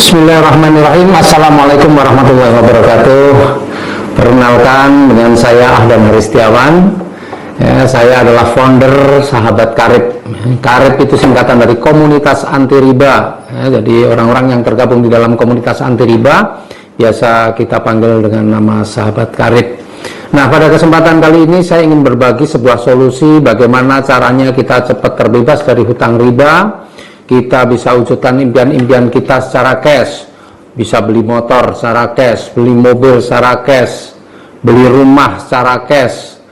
Bismillahirrahmanirrahim. Assalamualaikum warahmatullahi wabarakatuh. Perkenalkan, dengan saya Ahdan Haristiawan. Saya adalah founder Sahabat Karib. Karib itu singkatan dari Komunitas Anti Riba. Jadi orang-orang yang tergabung di dalam Komunitas Anti Riba biasa kita panggil dengan nama Sahabat Karib. Nah, pada kesempatan kali ini saya ingin berbagi sebuah solusi bagaimana caranya kita cepat terbebas dari hutang riba. Kita bisa wujudkan impian-impian kita secara cash. Bisa beli motor secara cash, beli mobil secara cash, beli rumah secara cash,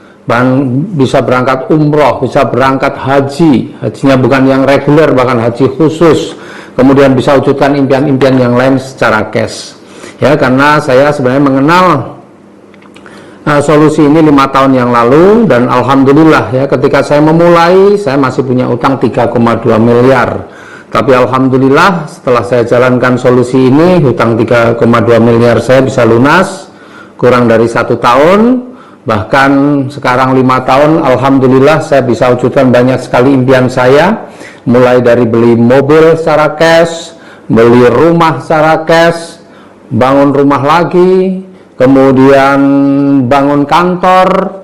bisa berangkat umroh, bisa berangkat haji. Hajinya bukan yang reguler, bahkan haji khusus. Kemudian bisa wujudkan impian-impian yang lain secara cash. Ya, karena saya sebenarnya mengenal solusi ini 5 tahun yang lalu, dan alhamdulillah ya, ketika saya memulai saya masih punya utang 3,2 miliar. Tapi alhamdulillah setelah saya jalankan solusi ini, hutang 3,2 miliar saya bisa lunas kurang dari 1 tahun. Bahkan sekarang 5 tahun, alhamdulillah saya bisa wujudkan banyak sekali impian saya, mulai dari beli mobil secara cash, beli rumah secara cash, bangun rumah lagi, kemudian bangun kantor,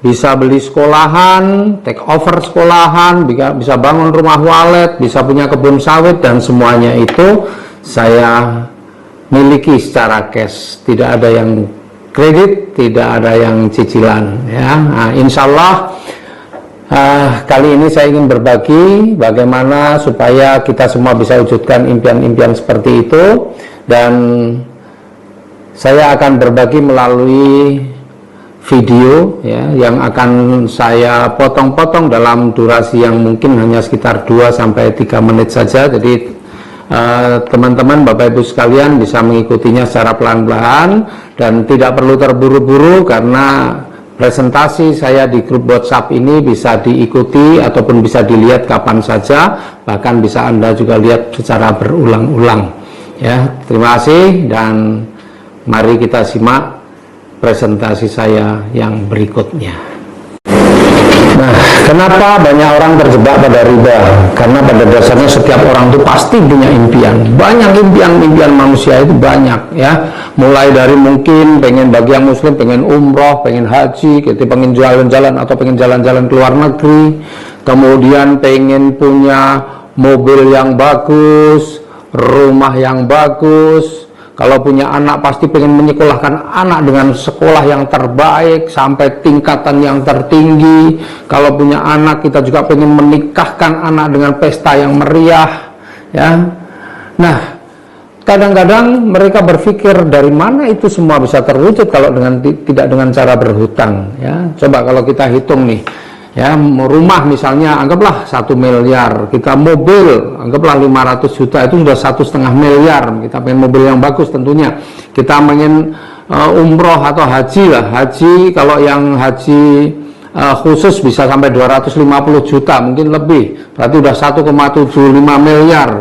bisa beli sekolahan, take over sekolahan, bisa bangun rumah walet, bisa punya kebun sawit, dan semuanya itu saya miliki secara cash. Tidak ada yang kredit, tidak ada yang cicilan ya. Nah, insya Allah kali ini saya ingin berbagi bagaimana supaya kita semua bisa wujudkan impian-impian seperti itu, dan saya akan berbagi melalui video ya, yang akan saya potong-potong dalam durasi yang mungkin hanya sekitar 2-3 menit saja. Jadi teman-teman, Bapak Ibu sekalian bisa mengikutinya secara pelan-pelan dan tidak perlu terburu-buru, karena presentasi saya di grup WhatsApp ini bisa diikuti ataupun bisa dilihat kapan saja, bahkan bisa Anda juga lihat secara berulang-ulang ya. Terima kasih, dan mari kita simak presentasi saya yang berikutnya. Nah, kenapa banyak orang terjebak pada riba? Karena pada dasarnya setiap orang itu pasti punya impian. Banyak impian manusia itu banyak ya. Mulai dari mungkin pengen, bagi yang muslim pengen umroh, pengen haji, gitu, pengen jalan-jalan atau pengen jalan-jalan ke luar negeri. Kemudian pengen punya mobil yang bagus, rumah yang bagus. Kalau punya anak pasti pengen menyekolahkan anak dengan sekolah yang terbaik sampai tingkatan yang tertinggi. Kalau punya anak, kita juga pengen menikahkan anak dengan pesta yang meriah ya. Nah, kadang-kadang mereka berpikir dari mana itu semua bisa terwujud kalau tidak dengan cara berhutang ya. Coba kalau kita hitung nih ya, rumah misalnya anggaplah 1 miliar, kita mobil anggaplah 500 juta, itu sudah 1,5 miliar. Kita pengen mobil yang bagus tentunya. Kita pengen umroh atau haji lah, haji kalau yang haji khusus bisa sampai 250 juta, mungkin lebih, berarti udah 1,75 miliar.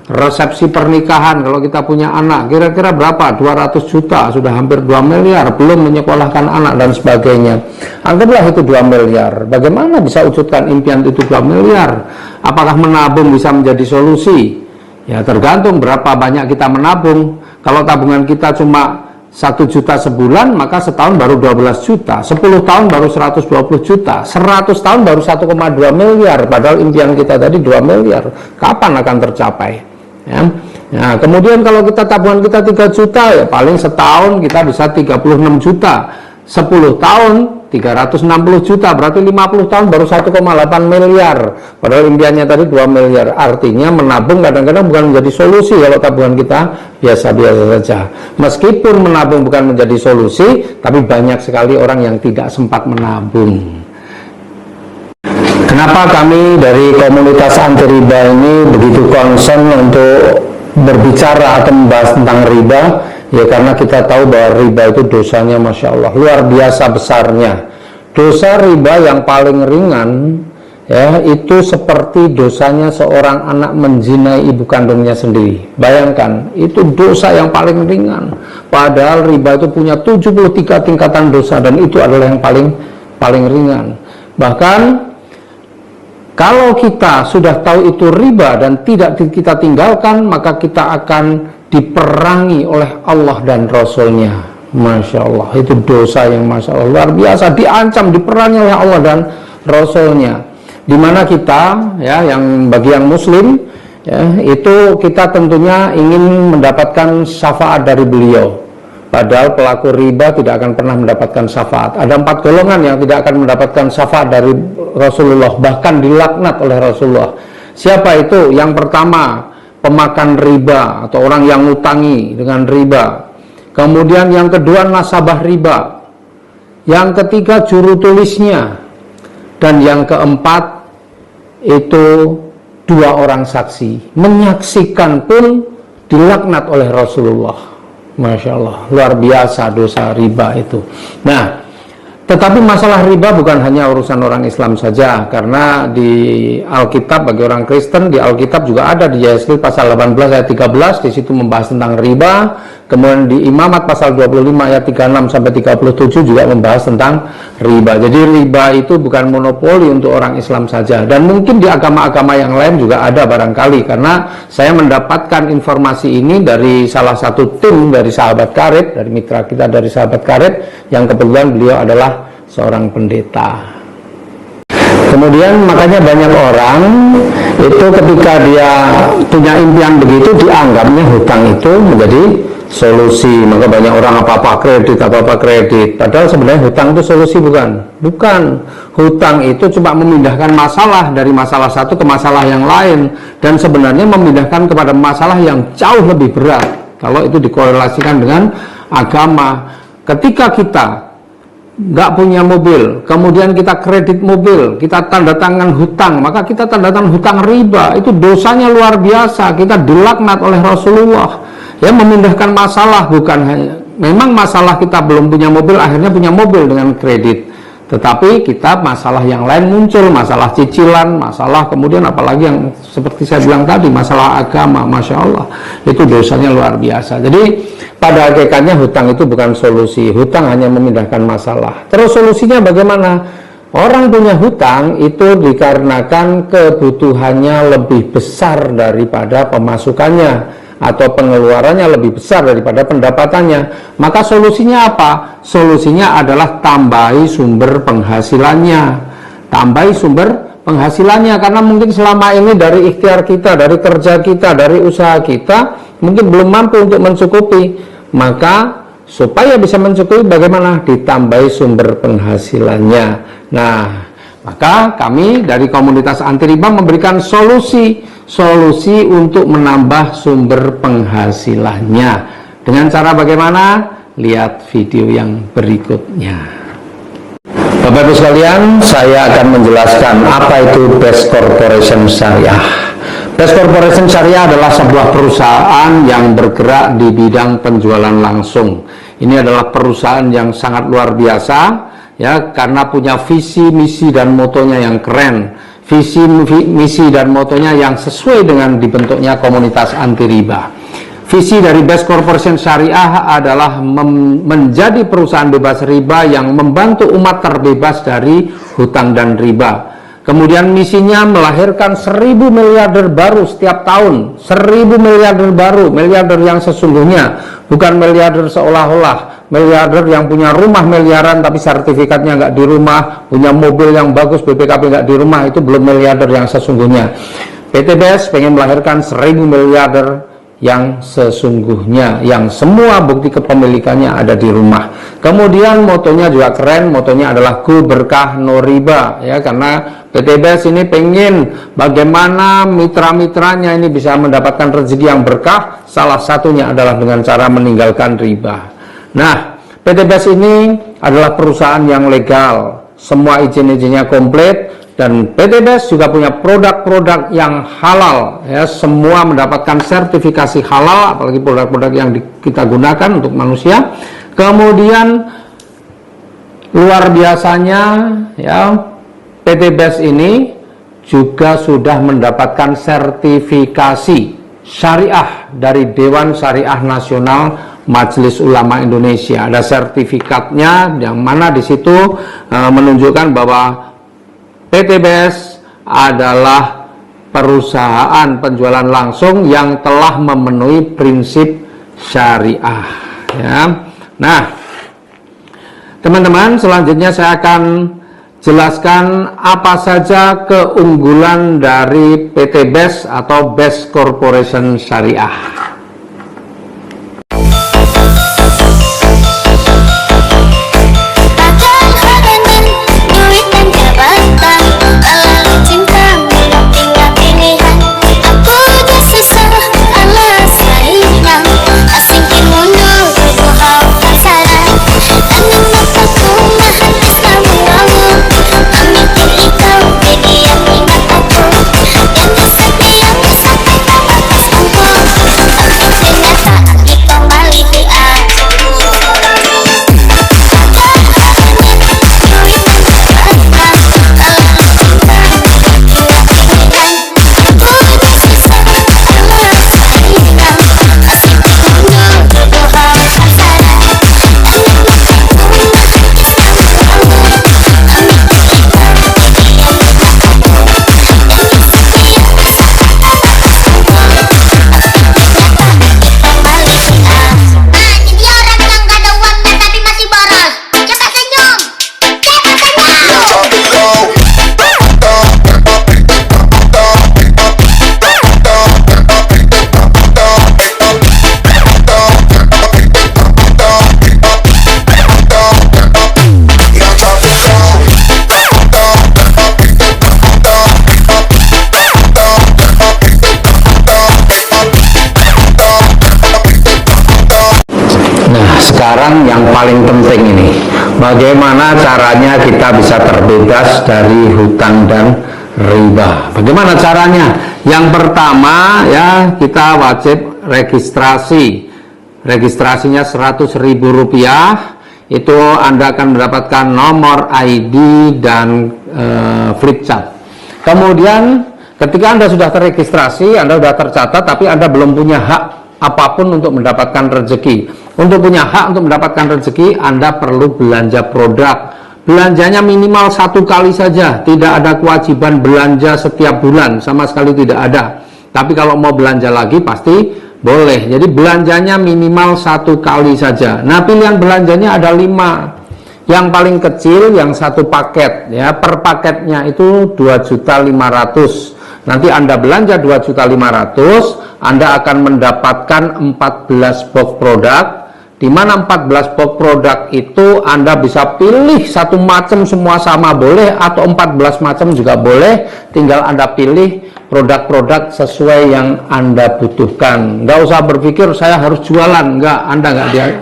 Resepsi pernikahan kalau kita punya anak kira-kira berapa? 200 juta, sudah hampir 2 miliar, belum menyekolahkan anak dan sebagainya. Anggaplah itu 2 miliar. Bagaimana bisa wujudkan impian itu 2 miliar? Apakah menabung bisa menjadi solusi? Ya, tergantung berapa banyak kita menabung. Kalau tabungan kita cuma 1 juta sebulan, maka setahun baru 12 juta, 10 tahun baru 120 juta, 100 tahun baru 1,2 miliar, padahal impian kita tadi 2 miliar. Kapan akan tercapai? Ya. Nah, kemudian kalau kita tabungan kita 3 juta, ya paling setahun kita bisa 36 juta, 10 tahun 360 juta, berarti 50 tahun baru 1,8 miliar, padahal impiannya tadi 2 miliar. Artinya menabung kadang-kadang bukan menjadi solusi kalau tabungan kita biasa-biasa saja. Meskipun menabung bukan menjadi solusi, tapi banyak sekali orang yang tidak sempat menabung. Kenapa kami dari Komunitas Anti Riba ini begitu concern untuk berbicara atau membahas tentang riba? Ya, karena kita tahu bahwa riba itu dosanya Masya Allah luar biasa besarnya. Dosa riba yang paling ringan ya, itu seperti dosanya seorang anak menzinai ibu kandungnya sendiri. Bayangkan, itu dosa yang paling ringan, padahal riba itu punya 73 tingkatan dosa, dan itu adalah yang paling ringan. Bahkan kalau kita sudah tahu itu riba dan tidak kita tinggalkan, maka kita akan diperangi oleh Allah dan Rasulnya. Masya Allah, itu dosa yang Masya Allah luar biasa, diancam, diperangi oleh Allah dan Rasulnya. Dimana kita, ya, yang bagi yang muslim, ya, itu kita tentunya ingin mendapatkan syafaat dari beliau. Padahal pelaku riba tidak akan pernah mendapatkan syafaat. Ada 4 golongan yang tidak akan mendapatkan syafaat dari Rasulullah, bahkan dilaknat oleh Rasulullah. Siapa itu? Yang pertama, pemakan riba atau orang yang ngutangi dengan riba. Kemudian yang kedua, nasabah riba. Yang ketiga, juru tulisnya. Dan yang keempat, itu 2 orang saksi. Menyaksikan pun dilaknat oleh Rasulullah. Masya Allah, luar biasa dosa riba itu. Nah, tetapi masalah riba bukan hanya urusan orang Islam saja, karena di Alkitab bagi orang Kristen, di Alkitab juga ada di Yesaya pasal 18 ayat 13, di situ membahas tentang riba. Kemudian di Imamat pasal 25 ayat 36 sampai 37 juga membahas tentang riba. Jadi riba itu bukan monopoli untuk orang Islam saja, dan mungkin di agama-agama yang lain juga ada barangkali, karena saya mendapatkan informasi ini dari salah satu tim dari Sahabat Karib, dari mitra kita dari Sahabat Karib, yang kebetulan beliau adalah seorang pendeta. Kemudian makanya banyak orang itu ketika dia punya impian begitu, dianggapnya hutang itu menjadi solusi. Maka banyak orang apa-apa kredit, padahal sebenarnya hutang itu solusi bukan. Hutang itu cuma memindahkan masalah dari masalah satu ke masalah yang lain, dan sebenarnya memindahkan kepada masalah yang jauh lebih berat kalau itu dikorelasikan dengan agama. Ketika kita nggak punya mobil, kemudian kita kredit mobil, kita tanda tangan hutang, maka kita tanda tangan hutang riba, itu dosanya luar biasa. Kita dilaknat oleh Rasulullah. Ya, memindahkan masalah, bukan hanya memang masalah kita belum punya mobil, akhirnya punya mobil dengan kredit, tetapi kita masalah yang lain muncul, masalah cicilan, masalah kemudian apalagi yang seperti saya bilang tadi, masalah agama. Masya Allah, itu dosanya luar biasa. Jadi pada hakikatnya hutang itu bukan solusi, hutang hanya memindahkan masalah. Terus solusinya bagaimana? Orang punya hutang itu dikarenakan kebutuhannya lebih besar daripada pemasukannya, atau pengeluarannya lebih besar daripada pendapatannya. Maka solusinya apa? Solusinya adalah tambahi sumber penghasilannya. Tambahi sumber penghasilannya, karena mungkin selama ini dari ikhtiar kita, dari kerja kita, dari usaha kita, mungkin belum mampu untuk mencukupi. Maka supaya bisa mencukupi, bagaimana? Ditambahi sumber penghasilannya. Nah, maka kami dari komunitas anti riba memberikan solusi untuk menambah sumber penghasilannya. Dengan cara bagaimana? Lihat video yang berikutnya. Bapak Ibu sekalian, saya akan menjelaskan apa itu Best Corporation Syariah. Best Corporation Syariah adalah sebuah perusahaan yang bergerak di bidang penjualan langsung. Ini adalah perusahaan yang sangat luar biasa, ya, karena punya visi, misi, dan motonya yang keren. Visi, misi, dan motonya yang sesuai dengan dibentuknya komunitas anti riba. Visi dari Best Corporation Syariah adalah menjadi perusahaan bebas riba yang membantu umat terbebas dari hutang dan riba. Kemudian misinya melahirkan 1000 miliarder baru setiap tahun. 1000 miliarder baru, miliarder yang sesungguhnya, bukan miliarder seolah-olah. Miliarder yang punya rumah miliaran tapi sertifikatnya nggak di rumah, punya mobil yang bagus, BPKB nggak di rumah, itu belum miliarder yang sesungguhnya. PTBS pengen melahirkan 1000 miliarder yang sesungguhnya, yang semua bukti kepemilikannya ada di rumah. Kemudian motonya juga keren, motonya adalah Go Berkah No Riba, ya, karena PTBS ini pengen bagaimana mitra-mitranya ini bisa mendapatkan rezeki yang berkah, salah satunya adalah dengan cara meninggalkan riba. Nah, PTBS ini adalah perusahaan yang legal, semua izin-izinnya komplit, dan PTBS juga punya produk-produk yang halal, ya, semua mendapatkan sertifikasi halal, apalagi produk-produk yang kita gunakan untuk manusia. Kemudian luar biasanya, ya, PTBS ini juga sudah mendapatkan sertifikasi syariah dari Dewan Syariah Nasional Majelis Ulama Indonesia. Ada sertifikatnya yang mana di situ menunjukkan bahwa PTBS adalah perusahaan penjualan langsung yang telah memenuhi prinsip syariah, ya. Nah, teman-teman, selanjutnya saya akan jelaskan apa saja keunggulan dari PT BES atau BES Corporation Syariah. Sekarang yang paling penting ini, bagaimana caranya kita bisa terbebas dari hutang dan riba. Bagaimana caranya? Yang pertama, ya, kita wajib registrasi. Registrasinya Rp100.000. Itu Anda akan mendapatkan nomor ID dan flip chart. Kemudian ketika Anda sudah terregistrasi, Anda sudah tercatat, tapi Anda belum punya hak apapun untuk mendapatkan rezeki. Untuk punya hak untuk mendapatkan rezeki, Anda perlu belanja produk. Belanjanya minimal 1 kali saja, tidak ada kewajiban belanja setiap bulan, sama sekali tidak ada. Tapi kalau mau belanja lagi pasti boleh. Jadi belanjanya minimal 1 kali saja. Nah, pilihan belanjanya ada 5. Yang paling kecil yang 1 paket, ya, per paketnya itu 2.500.000. Nanti Anda belanja 2.500.000, Anda akan mendapatkan 14 box produk, di mana 14 box produk itu Anda bisa pilih satu macam semua sama boleh, atau 14 macam juga boleh. Tinggal Anda pilih produk-produk sesuai yang Anda butuhkan. Nggak usah berpikir saya harus jualan, nggak. Anda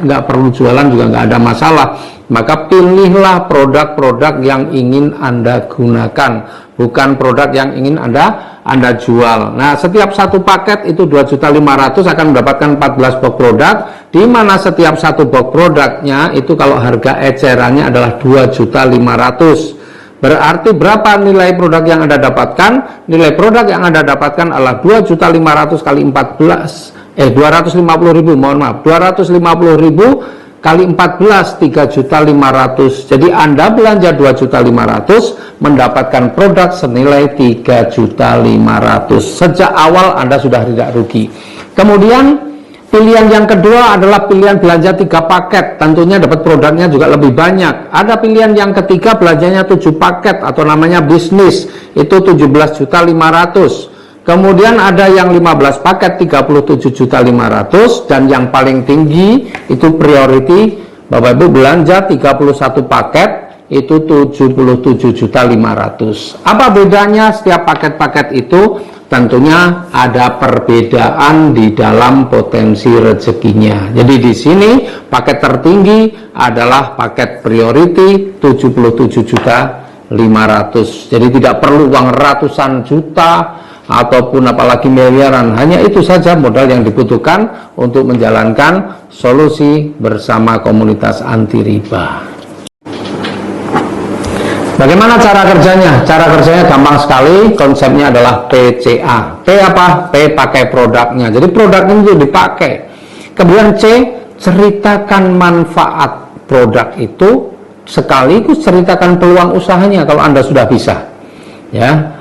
nggak perlu jualan juga, nggak ada masalah. Maka pilihlah produk-produk yang ingin Anda gunakan, bukan produk yang ingin Anda jual. Nah, setiap satu paket itu 2.500.000 akan mendapatkan 14 box produk, di mana setiap satu box produknya itu kalau harga ecerannya adalah 2.500.000. Berarti berapa nilai produk yang Anda dapatkan? Nilai produk yang Anda dapatkan adalah 2.500.000 kali 14, 250.000, mohon maaf, 250.000 kali 14, 3.500.000. Jadi Anda belanja 2.500.000 mendapatkan produk senilai 3.500.000. Sejak awal Anda sudah tidak rugi. Kemudian pilihan yang kedua adalah pilihan belanja 3 paket. Tentunya dapat produknya juga lebih banyak. Ada pilihan yang ketiga, belanjanya 7 paket atau namanya bisnis. Itu 17.500.000. Kemudian ada yang 15 paket 37.500.000, dan yang paling tinggi itu priority, Bapak Ibu, belanja 31 paket itu 77.500.000. Apa bedanya setiap paket-paket itu? Tentunya ada perbedaan di dalam potensi rezekinya. Jadi di sini paket tertinggi adalah paket priority 77.500.000. Jadi tidak perlu uang ratusan juta ataupun apalagi miliaran. Hanya itu saja modal yang dibutuhkan untuk menjalankan solusi bersama komunitas anti riba. Bagaimana cara kerjanya? Cara kerjanya gampang sekali. Konsepnya adalah PCA. P apa? P pakai produknya. Jadi produknya itu dipakai. Kemudian C, ceritakan manfaat produk itu, sekaligus ceritakan peluang usahanya kalau Anda sudah bisa. Ya.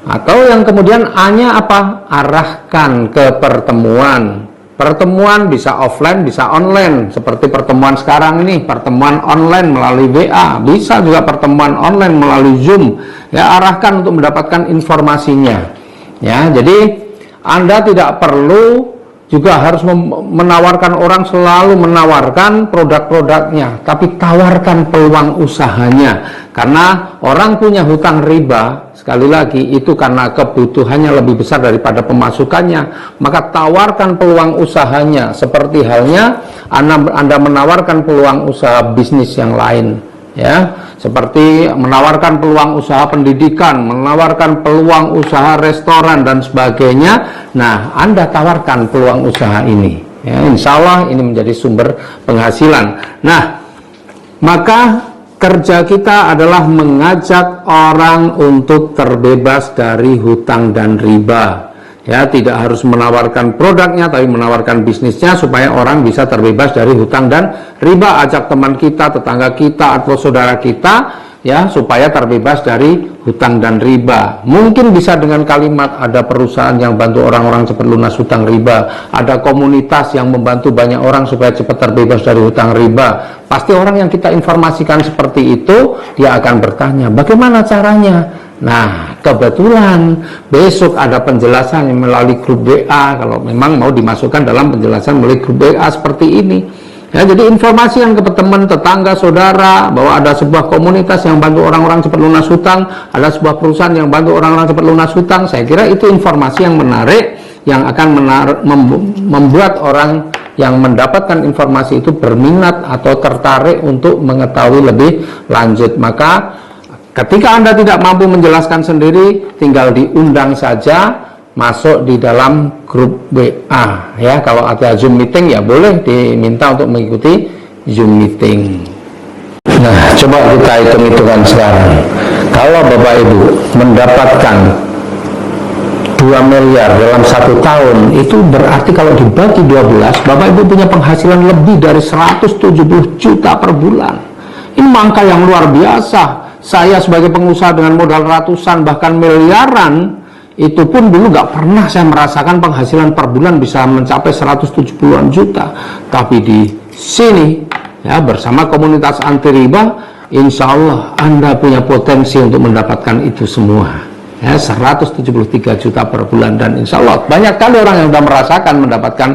Atau yang kemudian A-nya apa? Arahkan ke pertemuan. Pertemuan bisa offline, bisa online. Seperti pertemuan sekarang ini, pertemuan online melalui WA. Bisa juga pertemuan online melalui Zoom. Ya, arahkan untuk mendapatkan informasinya. Ya, jadi Anda tidak perlu juga harus menawarkan orang, selalu menawarkan produk-produknya, tapi tawarkan peluang usahanya. Karena orang punya hutang riba, sekali lagi itu karena kebutuhannya lebih besar daripada pemasukannya, maka tawarkan peluang usahanya. Seperti halnya Anda menawarkan peluang usaha bisnis yang lain, ya, seperti menawarkan peluang usaha pendidikan, menawarkan peluang usaha restoran dan sebagainya. Nah, Anda tawarkan peluang usaha ini, ya, insya Allah ini menjadi sumber penghasilan. Nah, maka kerja kita adalah mengajak orang untuk terbebas dari hutang dan riba. Ya, tidak harus menawarkan produknya, tapi menawarkan bisnisnya supaya orang bisa terbebas dari hutang dan riba. Ajak teman kita, tetangga kita, atau saudara kita, ya, supaya terbebas dari hutang dan riba. Mungkin bisa dengan kalimat, ada perusahaan yang bantu orang-orang cepat lunas hutang riba, ada komunitas yang membantu banyak orang supaya cepat terbebas dari hutang riba. Pasti orang yang kita informasikan seperti itu, dia akan bertanya, bagaimana caranya? Nah, kebetulan besok ada penjelasan melalui grup WA, kalau memang mau dimasukkan dalam penjelasan melalui grup WA seperti ini. Ya, jadi informasi yang ke teman, tetangga, saudara, bahwa ada sebuah komunitas yang bantu orang-orang cepat lunas hutang, ada sebuah perusahaan yang bantu orang-orang cepat lunas hutang. Saya kira itu informasi yang menarik, yang akan membuat orang yang mendapatkan informasi itu berminat atau tertarik untuk mengetahui lebih lanjut. Maka ketika Anda tidak mampu menjelaskan sendiri, tinggal diundang saja masuk di dalam grup WA, ya. Kalau ada Zoom meeting ya boleh diminta untuk mengikuti Zoom meeting. Nah, coba kita hitung-hitungan sekarang. Kalau Bapak Ibu mendapatkan 2 miliar dalam 1 tahun, itu berarti kalau dibagi 12, Bapak Ibu punya penghasilan lebih dari 170 juta per bulan. Ini angka yang luar biasa. Saya sebagai pengusaha dengan modal ratusan bahkan miliaran, itu pun dulu nggak pernah saya merasakan penghasilan per bulan bisa mencapai 170-an juta. Tapi di sini, ya, bersama komunitas anti riba, insya Allah Anda punya potensi untuk mendapatkan itu semua, ya, 173 juta per bulan. Dan insya Allah banyak kali orang yang sudah merasakan mendapatkan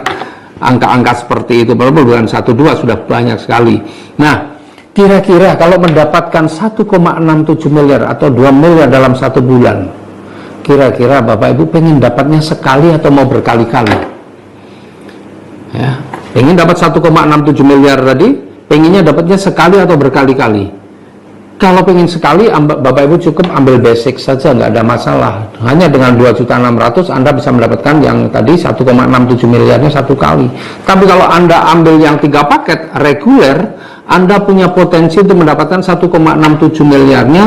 angka-angka seperti itu, walaupun bukan 1-2, sudah banyak sekali. Nah, kira-kira kalau mendapatkan 1,67 miliar atau 2 miliar dalam 1 bulan, kira-kira Bapak Ibu pengen dapatnya sekali atau mau berkali-kali? Ya, pengen dapat 1,67 miliar tadi, pengennya dapatnya sekali atau berkali-kali? Kalau pengen sekali, Bapak Ibu cukup ambil basic saja, nggak ada masalah. Hanya dengan 2.600.000 Anda bisa mendapatkan yang tadi 1,67 miliarnya 1 kali. Tapi kalau Anda ambil yang 3 paket reguler, Anda punya potensi untuk mendapatkan 1,67 miliarnya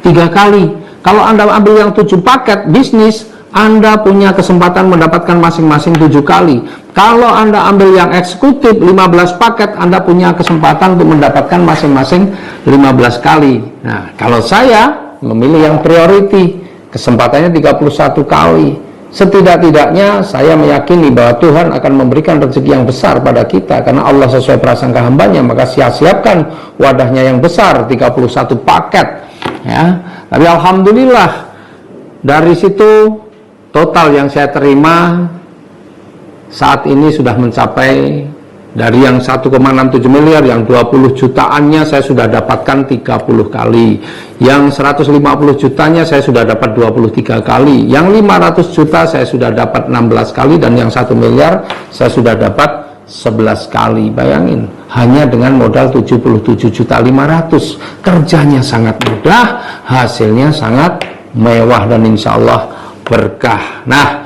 3 kali. Kalau Anda ambil yang 7 paket bisnis, Anda punya kesempatan mendapatkan masing-masing 7 kali. Kalau Anda ambil yang eksekutif 15 paket, Anda punya kesempatan untuk mendapatkan masing-masing 15 kali. Nah, kalau saya memilih yang priority, kesempatannya 31 kali. Setidak-tidaknya saya meyakini bahwa Tuhan akan memberikan rezeki yang besar pada kita, karena Allah sesuai prasangka hambanya, maka siapkan wadahnya yang besar, 31 paket, ya. Tapi alhamdulillah dari situ total yang saya terima saat ini sudah mencapai, dari yang 1,67 miliar, yang 20 jutaannya saya sudah dapatkan 30 kali, yang 150 jutanya saya sudah dapat 23 kali, yang 500 juta saya sudah dapat 16 kali, dan yang 1 miliar saya sudah dapat 11 kali. Bayangin, hanya dengan modal 77.500.000. Kerjanya sangat mudah, hasilnya sangat mewah, dan insya Allah berkah. Nah,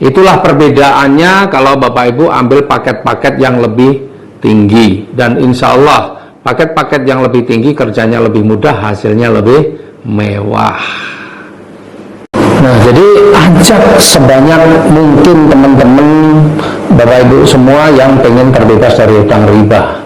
itulah perbedaannya kalau Bapak Ibu ambil paket-paket yang lebih tinggi, dan insya Allah paket-paket yang lebih tinggi kerjanya lebih mudah, hasilnya lebih mewah. Nah, jadi ajak sebanyak mungkin teman-teman Bapak Ibu semua yang pengen terbebas dari hutang riba.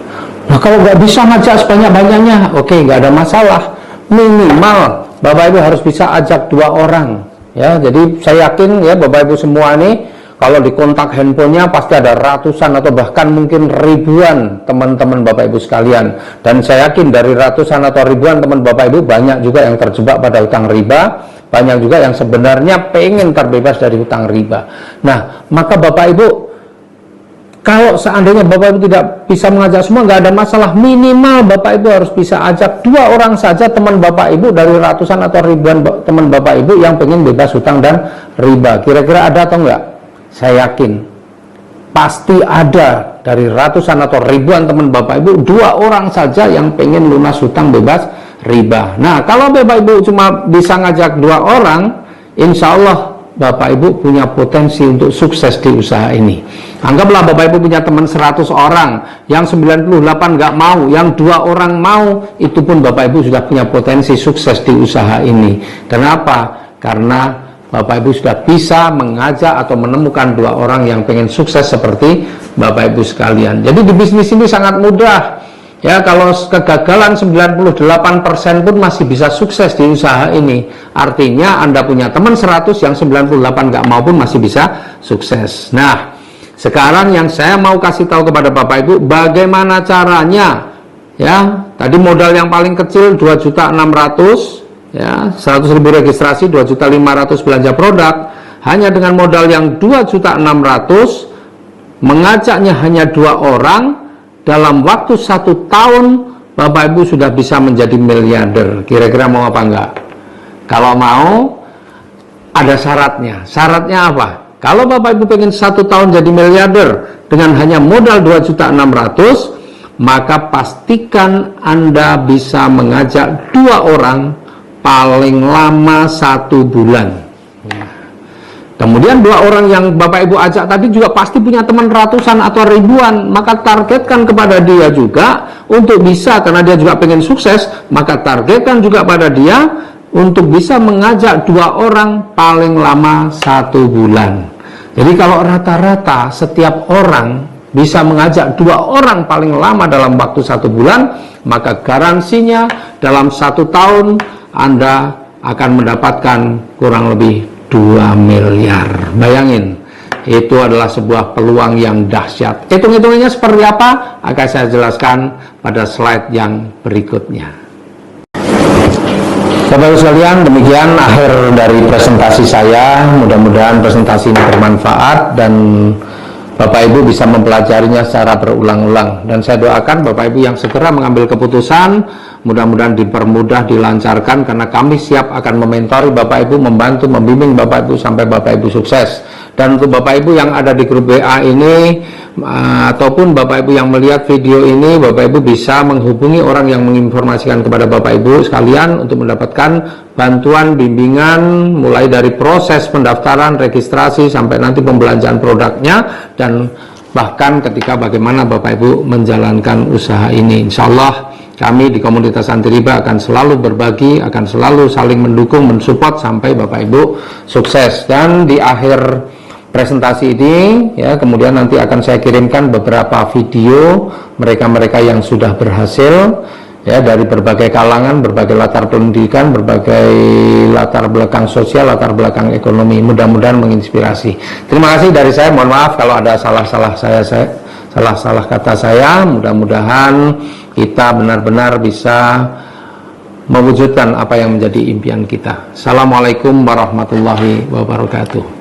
Nah, kalau nggak bisa ngajak sebanyak-banyaknya, oke, nggak ada masalah. Minimal Bapak Ibu harus bisa ajak 2 orang. Ya, jadi saya yakin ya Bapak Ibu semua nih, kalau di kontak handphonenya pasti ada ratusan atau bahkan mungkin ribuan teman-teman Bapak Ibu sekalian. Dan saya yakin dari ratusan atau ribuan teman Bapak Ibu banyak juga yang terjebak pada hutang riba, banyak juga yang sebenarnya pengen terbebas dari hutang riba. Nah, maka Bapak Ibu, kalau seandainya Bapak Ibu tidak bisa mengajak semua, nggak ada masalah. Minimal Bapak Ibu harus bisa ajak 2 orang saja teman Bapak Ibu dari ratusan atau ribuan teman Bapak Ibu yang pengen bebas hutang dan riba. Kira-kira ada atau enggak? Saya yakin pasti ada dari ratusan atau ribuan teman Bapak Ibu 2 orang saja yang pengen lunas hutang bebas riba. Nah, kalau Bapak Ibu cuma bisa ngajak 2 orang, insya Allah Bapak Ibu punya potensi untuk sukses di usaha ini. Anggaplah Bapak Ibu punya teman 100 orang, yang 98 nggak mau, yang 2 orang mau, itu pun Bapak Ibu sudah punya potensi sukses di usaha ini. Kenapa? Karena Bapak Ibu sudah bisa mengajak atau menemukan 2 orang yang pengen sukses seperti Bapak Ibu sekalian. Jadi di bisnis ini sangat mudah. Ya, kalau kegagalan 98% pun masih bisa sukses di usaha ini. Artinya Anda punya teman 100 yang 98 nggak mau pun masih bisa sukses. Nah, sekarang yang saya mau kasih tahu kepada Bapak Ibu bagaimana caranya. Ya, tadi modal yang paling kecil 2.600.000, ya, 100.000 registrasi, 2.500.000 belanja produk. Hanya dengan modal yang 2.600.000, mengajaknya hanya 2 orang, dalam waktu 1 tahun Bapak Ibu sudah bisa menjadi miliarder. Kira-kira mau apa enggak? Kalau mau, ada syaratnya. Syaratnya apa? Kalau Bapak Ibu pengen 1 tahun jadi miliarder dengan hanya modal 2.600.000, maka pastikan Anda bisa mengajak 2 orang paling lama 1 bulan. Kemudian 2 orang yang Bapak Ibu ajak tadi juga pasti punya teman ratusan atau ribuan. Maka targetkan kepada dia juga untuk bisa, karena dia juga pengen sukses, maka targetkan juga pada dia untuk bisa mengajak 2 orang paling lama 1 bulan. Jadi kalau rata-rata setiap orang bisa mengajak 2 orang paling lama dalam waktu 1 bulan, maka garansinya dalam 1 tahun Anda akan mendapatkan kurang lebih 2 miliar. Bayangin, itu adalah sebuah peluang yang dahsyat. Hitung-hitungannya seperti apa akan saya jelaskan pada slide yang berikutnya. Bapak-Ibu sekalian, demikian akhir dari presentasi saya. Mudah-mudahan presentasi ini bermanfaat dan Bapak Ibu bisa mempelajarinya secara berulang-ulang. Dan saya doakan Bapak Ibu yang segera mengambil keputusan, mudah-mudahan dipermudah, dilancarkan, karena kami siap akan mementori Bapak Ibu, membantu, membimbing Bapak Ibu sampai Bapak Ibu sukses. Dan untuk Bapak Ibu yang ada di grup WA ini, ataupun Bapak Ibu yang melihat video ini, Bapak Ibu bisa menghubungi orang yang menginformasikan kepada Bapak Ibu sekalian untuk mendapatkan bantuan, bimbingan, mulai dari proses pendaftaran, registrasi, sampai nanti pembelanjaan produknya, dan bahkan ketika bagaimana Bapak Ibu menjalankan usaha ini. Insya Allah kami di komunitas anti riba akan selalu berbagi, akan selalu saling mendukung, mensupport sampai Bapak Ibu sukses. Dan di akhir presentasi ini, ya, kemudian nanti akan saya kirimkan beberapa video mereka-mereka yang sudah berhasil, ya, dari berbagai kalangan, berbagai latar pendidikan, berbagai latar belakang sosial, latar belakang ekonomi. Mudah-mudahan menginspirasi. Terima kasih dari saya. Mohon maaf kalau ada salah-salah kata saya. Mudah-mudahan kita benar-benar bisa mewujudkan apa yang menjadi impian kita. Assalamualaikum warahmatullahi wabarakatuh.